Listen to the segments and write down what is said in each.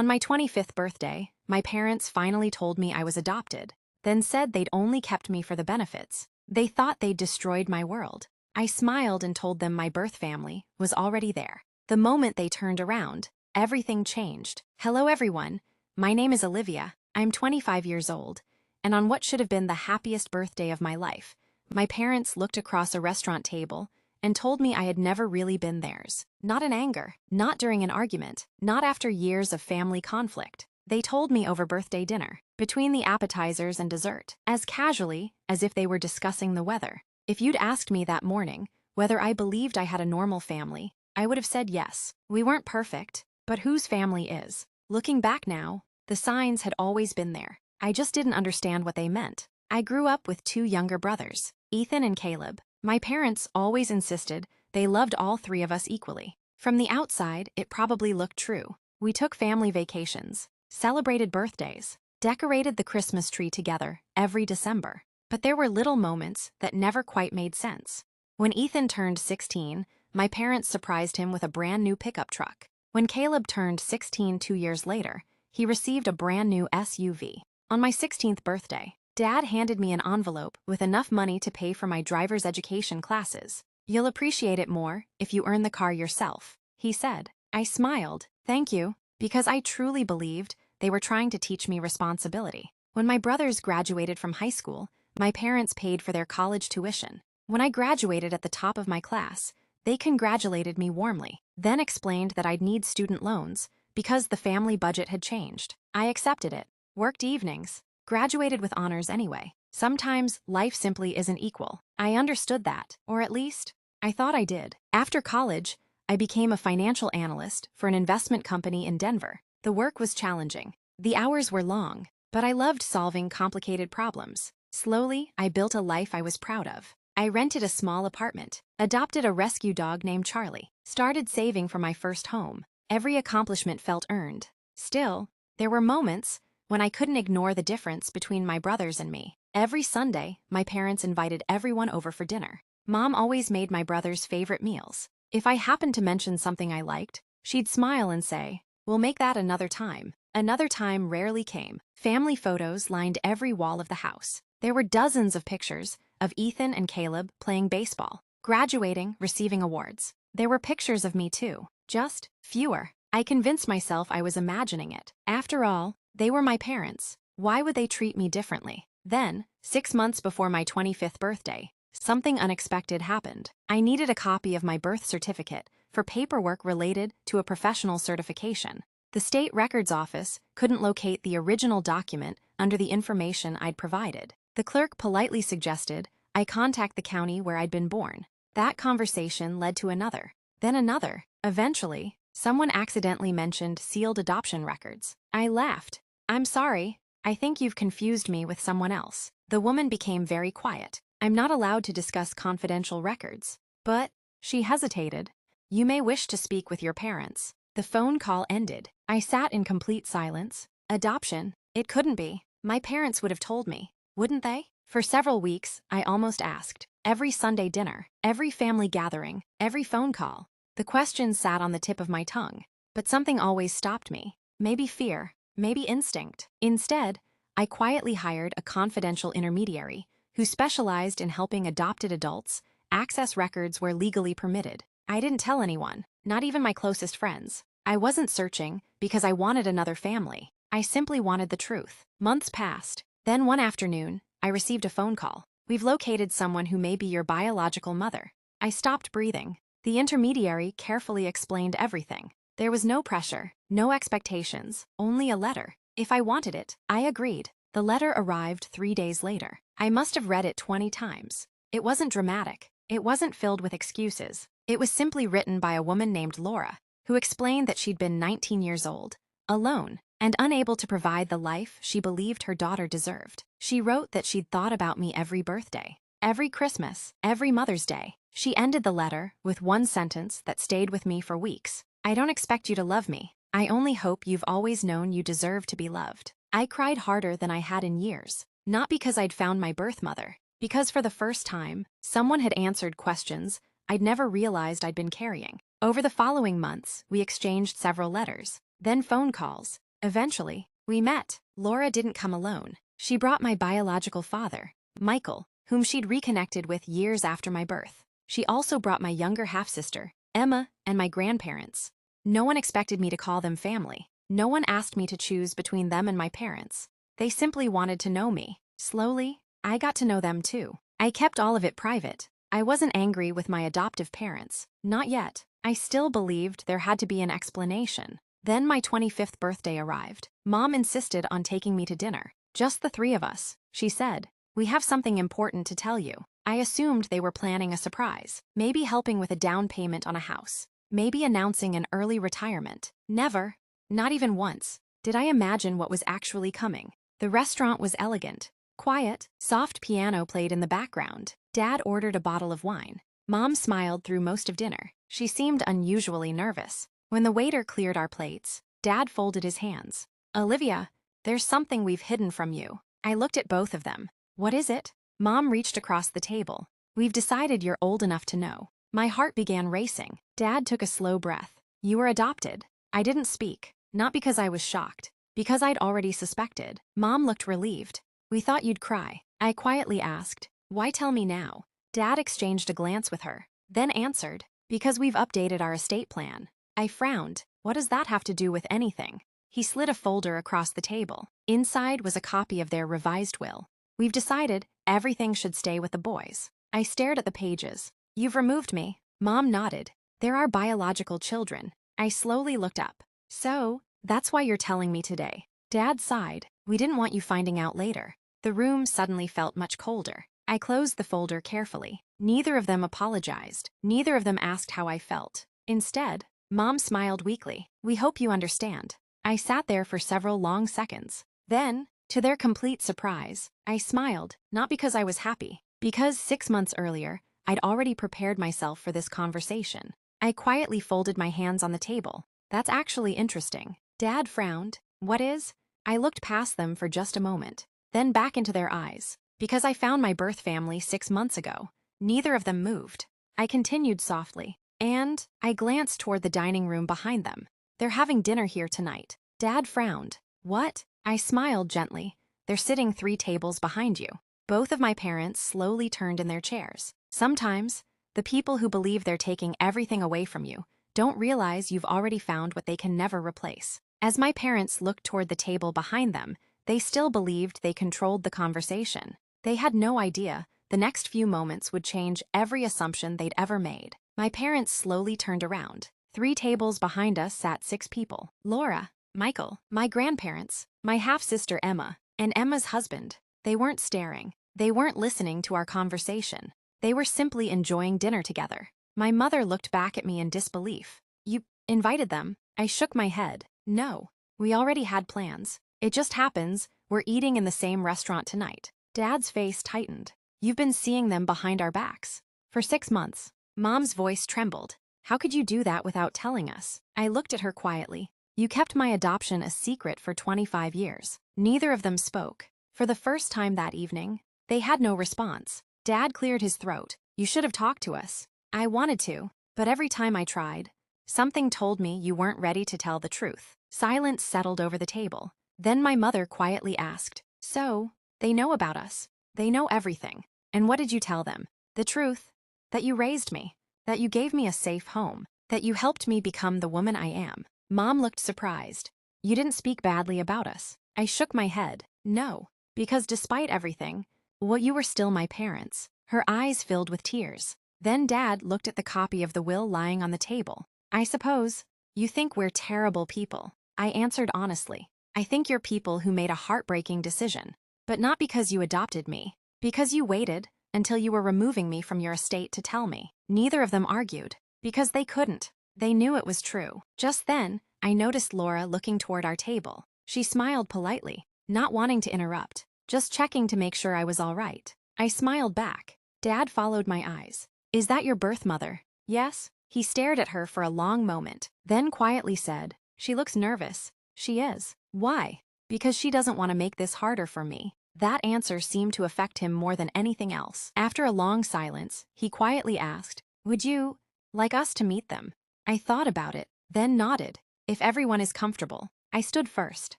On my 25th birthday, my parents finally told me I was adopted, then said they'd only kept me for the benefits. They thought they'd destroyed my world. I smiled and told them my birth family was already there. The moment they turned around, everything changed. Hello everyone, my name is Olivia. I'm 25 years old, and on what should have been the happiest birthday of my life, my parents looked across a restaurant table and told me I had never really been theirs. Not in anger, not during an argument, not after years of family conflict. They told me over birthday dinner, between the appetizers and dessert, as casually as if they were discussing the weather. If you'd asked me that morning whether I believed I had a normal family, I would have said yes. We weren't perfect, but whose family is? Looking back now, the signs had always been there. I just didn't understand what they meant. I grew up with two younger brothers, Ethan and Caleb. My parents always insisted they loved all three of us equally. From the outside, it probably looked true. We took family vacations, celebrated birthdays, decorated the Christmas tree together every December. But there were little moments that never quite made sense. When Ethan turned 16, my parents surprised him with a brand new pickup truck. When Caleb turned 16 2 years later, he received a brand new SUV. On my 16th birthday, Dad handed me an envelope with enough money to pay for my driver's education classes. You'll appreciate it more if you earn the car yourself, he said. I smiled, thank you, because I truly believed they were trying to teach me responsibility. When my brothers graduated from high school, my parents paid for their college tuition. When I graduated at the top of my class, they congratulated me warmly, then explained that I'd need student loans because the family budget had changed. I accepted it, worked evenings, graduated with honors anyway. Sometimes life simply isn't equal. I understood that, or at least, I thought I did. After college, I became a financial analyst for an investment company in Denver. The work was challenging. The hours were long, but I loved solving complicated problems. Slowly, I built a life I was proud of. I rented a small apartment, adopted a rescue dog named Charlie, started saving for my first home. Every accomplishment felt earned. Still, there were moments when I couldn't ignore the difference between my brothers and me. Every Sunday, my parents invited everyone over for dinner. Mom always made my brothers' favorite meals. If I happened to mention something I liked, she'd smile and say, "We'll make that another time." Another time rarely came. Family photos lined every wall of the house. There were dozens of pictures of Ethan and Caleb playing baseball, graduating, receiving awards. There were pictures of me too, just fewer. I convinced myself I was imagining it. After all, they were my parents. Why would they treat me differently? Then, 6 months before my 25th birthday, something unexpected happened. I needed a copy of my birth certificate for paperwork related to a professional certification. The state records office couldn't locate the original document under the information I'd provided. The clerk politely suggested I contact the county where I'd been born. That conversation led to another, then another. Eventually, someone accidentally mentioned sealed adoption records. I laughed. "I'm sorry, I think you've confused me with someone else." The woman became very quiet. "I'm not allowed to discuss confidential records." But, she hesitated. "You may wish to speak with your parents." The phone call ended. I sat in complete silence. Adoption? It couldn't be. My parents would have told me, wouldn't they? For several weeks, I almost asked. Every Sunday dinner, every family gathering, every phone call. The questions sat on the tip of my tongue, but something always stopped me. Maybe fear, maybe instinct. Instead, I quietly hired a confidential intermediary who specialized in helping adopted adults access records where legally permitted. I didn't tell anyone, not even my closest friends. I wasn't searching because I wanted another family. I simply wanted the truth. Months passed. Then one afternoon, I received a phone call. "We've located someone who may be your biological mother." I stopped breathing. The intermediary carefully explained everything. There was no pressure, no expectations, only a letter. If I wanted it, I agreed. The letter arrived 3 days later. I must have read it 20 times. It wasn't dramatic. It wasn't filled with excuses. It was simply written by a woman named Laura, who explained that she'd been 19 years old, alone, and unable to provide the life she believed her daughter deserved. She wrote that she'd thought about me every birthday, every Christmas, every Mother's Day. She ended the letter with one sentence that stayed with me for weeks. "I don't expect you to love me. I only hope you've always known you deserve to be loved." I cried harder than I had in years, not because I'd found my birth mother, because for the first time, someone had answered questions I'd never realized I'd been carrying. Over the following months, we exchanged several letters, then phone calls, Eventually, we met. Laura didn't come alone. She brought my biological father, Michael, whom she'd reconnected with years after my birth. She also brought my younger half-sister, Emma, and my grandparents. No one expected me to call them family. No one asked me to choose between them and my parents. They simply wanted to know me. Slowly, I got to know them too. I kept all of it private. I wasn't angry with my adoptive parents. Not yet. I still believed there had to be an explanation. Then my 25th birthday arrived. Mom insisted on taking me to dinner. Just the three of us. She said, "We have something important to tell you." I assumed they were planning a surprise. Maybe helping with a down payment on a house. Maybe announcing an early retirement. Never, not even once, did I imagine what was actually coming. The restaurant was elegant. Quiet, soft piano played in the background. Dad ordered a bottle of wine. Mom smiled through most of dinner. She seemed unusually nervous. When the waiter cleared our plates, Dad folded his hands. "Olivia, there's something we've hidden from you." I looked at both of them. "What is it?" Mom reached across the table. "We've decided you're old enough to know." My heart began racing. Dad took a slow breath. "You were adopted." I didn't speak, not because I was shocked, because I'd already suspected. Mom looked relieved. "We thought you'd cry." I quietly asked, "Why tell me now?" Dad exchanged a glance with her, then answered, "Because we've updated our estate plan." I frowned. What does that have to do with anything? He slid a folder across the table. Inside was a copy of their revised will. "We've decided everything should stay with the boys." I stared at the pages. "You've removed me." Mom nodded. "There are biological children." I slowly looked up. "So, that's why you're telling me today." Dad sighed. "We didn't want you finding out later." The room suddenly felt much colder. I closed the folder carefully. Neither of them apologized. Neither of them asked how I felt. Instead, Mom smiled weakly. "We hope you understand." I sat there for several long seconds. Then, to their complete surprise, I smiled, not because I was happy, because 6 months earlier, I'd already prepared myself for this conversation. I quietly folded my hands on the table. "That's actually interesting." Dad frowned. "What is?" I looked past them for just a moment, then back into their eyes. "Because I found my birth family 6 months ago." Neither of them moved. I continued softly, and I glanced toward the dining room behind them. "They're having dinner here tonight." Dad frowned. "What?" I smiled gently. "They're sitting 3 tables behind you." Both of my parents slowly turned in their chairs. Sometimes, the people who believe they're taking everything away from you don't realize you've already found what they can never replace. As my parents looked toward the table behind them, they still believed they controlled the conversation. They had no idea the next few moments would change every assumption they'd ever made. My parents slowly turned around. 3 tables behind us sat 6 people. Laura, Michael, my grandparents, my half-sister Emma, and Emma's husband. They weren't staring. They weren't listening to our conversation. They were simply enjoying dinner together. My mother looked back at me in disbelief. "You invited them?" I shook my head. "No, we already had plans. It just happens we're eating in the same restaurant tonight." Dad's face tightened. "You've been seeing them behind our backs." "For 6 months." Mom's voice trembled. "How could you do that without telling us?" I looked at her quietly. "You kept my adoption a secret for 25 years. Neither of them spoke. For the first time that evening, they had no response. Dad cleared his throat. "You should have talked to us." I wanted to, but every time I tried, something told me you weren't ready to tell the truth. Silence settled over the table. Then my mother quietly asked, "So, they know about us. They know everything. And what did you tell them?" "The truth. That you raised me. That you gave me a safe home. That you helped me become the woman I am." Mom looked surprised. "You didn't speak badly about us." I shook my head. "No. Because despite everything, well, you were still my parents." Her eyes filled with tears. Then Dad looked at the copy of the will lying on the table. "I suppose you think we're terrible people." I answered honestly. "I think you're people who made a heartbreaking decision. But not because you adopted me. Because you waited until you were removing me from your estate to tell me." Neither of them argued. Because they couldn't. They knew it was true. Just then, I noticed Laura looking toward our table. She smiled politely, not wanting to interrupt, just checking to make sure I was all right. I smiled back. Dad followed my eyes. "Is that your birth mother?" "Yes." He stared at her for a long moment, then quietly said, "She looks nervous." "She is." "Why?" "Because she doesn't want to make this harder for me." That answer seemed to affect him more than anything else. After a long silence, he quietly asked, "Would you like us to meet them?" I thought about it, then nodded. "If everyone is comfortable." I stood first,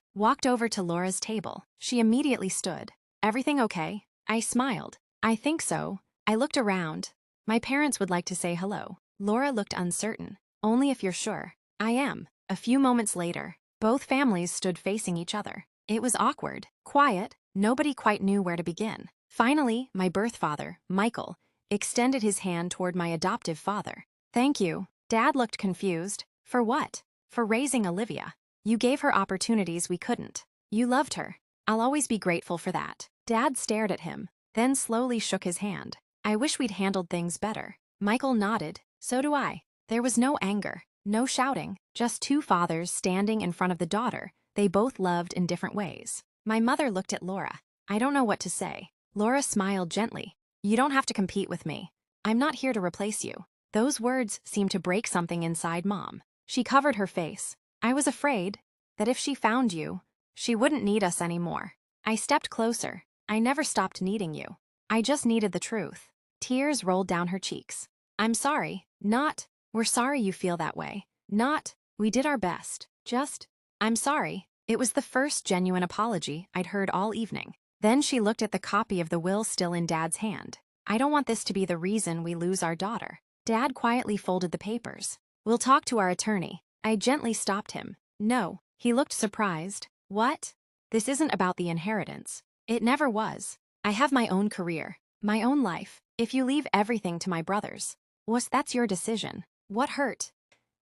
walked over to Laura's table. She immediately stood. Everything okay? I smiled. I think so. I looked around. My parents would like to say hello. Laura looked uncertain. Only if you're sure. I am. A few moments later, both families stood facing each other. It was awkward, quiet, nobody quite knew where to begin. Finally, my birth father, Michael, extended his hand toward my adoptive father. Thank you. Dad looked confused. For what? For raising Olivia. You gave her opportunities we couldn't. You loved her. I'll always be grateful for that. Dad stared at him, then slowly shook his hand. I wish we'd handled things better. Michael nodded. So do I. There was no anger, no shouting, just two fathers standing in front of the daughter they both loved in different ways. My mother looked at Laura. I don't know what to say. Laura smiled gently. You don't have to compete with me. I'm not here to replace you. Those words seemed to break something inside Mom. She covered her face. I was afraid that if she found you, she wouldn't need us anymore. I stepped closer. I never stopped needing you. I just needed the truth. Tears rolled down her cheeks. I'm sorry. Not, we're sorry you feel that way. Not, we did our best. Just, I'm sorry. It was the first genuine apology I'd heard all evening. Then she looked at the copy of the will still in Dad's hand. I don't want this to be the reason we lose our daughter. Dad quietly folded the papers. We'll talk to our attorney. I gently stopped him. No. He looked surprised. What? This isn't about the inheritance. It never was. I have my own career, my own life. If you leave everything to my brothers, that's your decision. What hurt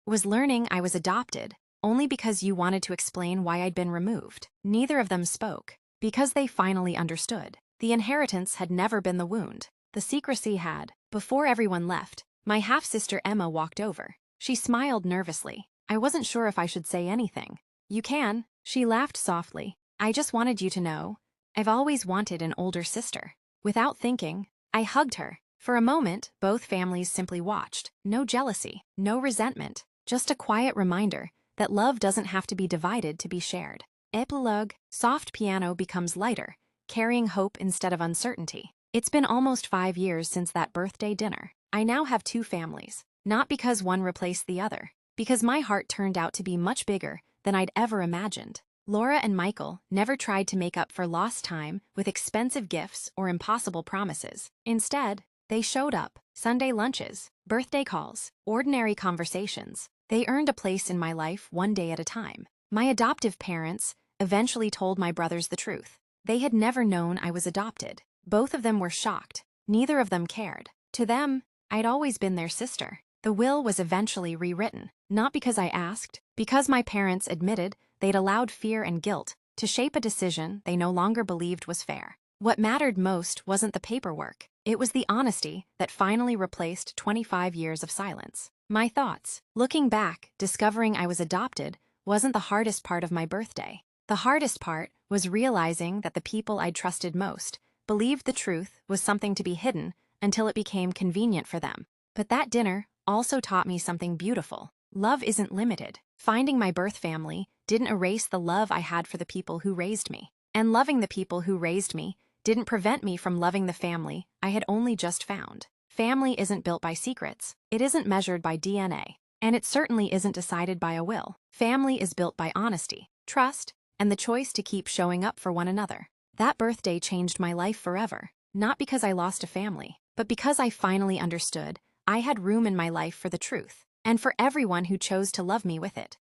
was learning I was adopted, only because you wanted to explain why I'd been removed. Neither of them spoke, because they finally understood. The inheritance had never been the wound. The secrecy had. Before everyone left, my half-sister Emma walked over. She smiled nervously. I wasn't sure if I should say anything. You can. She laughed softly. I just wanted you to know. I've always wanted an older sister. Without thinking, I hugged her. For a moment, both families simply watched. No jealousy, no resentment, just a quiet reminder that love doesn't have to be divided to be shared. Epilogue, soft piano becomes lighter, carrying hope instead of uncertainty. It's been almost 5 years since that birthday dinner. I now have two families, not because one replaced the other, because my heart turned out to be much bigger than I'd ever imagined. Laura and Michael never tried to make up for lost time with expensive gifts or impossible promises. Instead, they showed up. Sunday lunches, birthday calls, ordinary conversations. They earned a place in my life one day at a time. My adoptive parents eventually told my brothers the truth. They had never known I was adopted. Both of them were shocked. Neither of them cared. To them, I'd always been their sister. The will was eventually rewritten, not because I asked, because my parents admitted they'd allowed fear and guilt to shape a decision they no longer believed was fair. What mattered most wasn't the paperwork. It was the honesty that finally replaced 25 years of silence. My thoughts. Looking back, discovering I was adopted wasn't the hardest part of my birthday. The hardest part was realizing that the people I'd trusted most believed the truth was something to be hidden until it became convenient for them. But that dinner also taught me something beautiful. Love isn't limited. Finding my birth family didn't erase the love I had for the people who raised me. And loving the people who raised me didn't prevent me from loving the family I had only just found. Family isn't built by secrets. It isn't measured by DNA. And it certainly isn't decided by a will. Family is built by honesty, trust, and the choice to keep showing up for one another. That birthday changed my life forever. Not because I lost a family, but because I finally understood I had room in my life for the truth, and for everyone who chose to love me with it.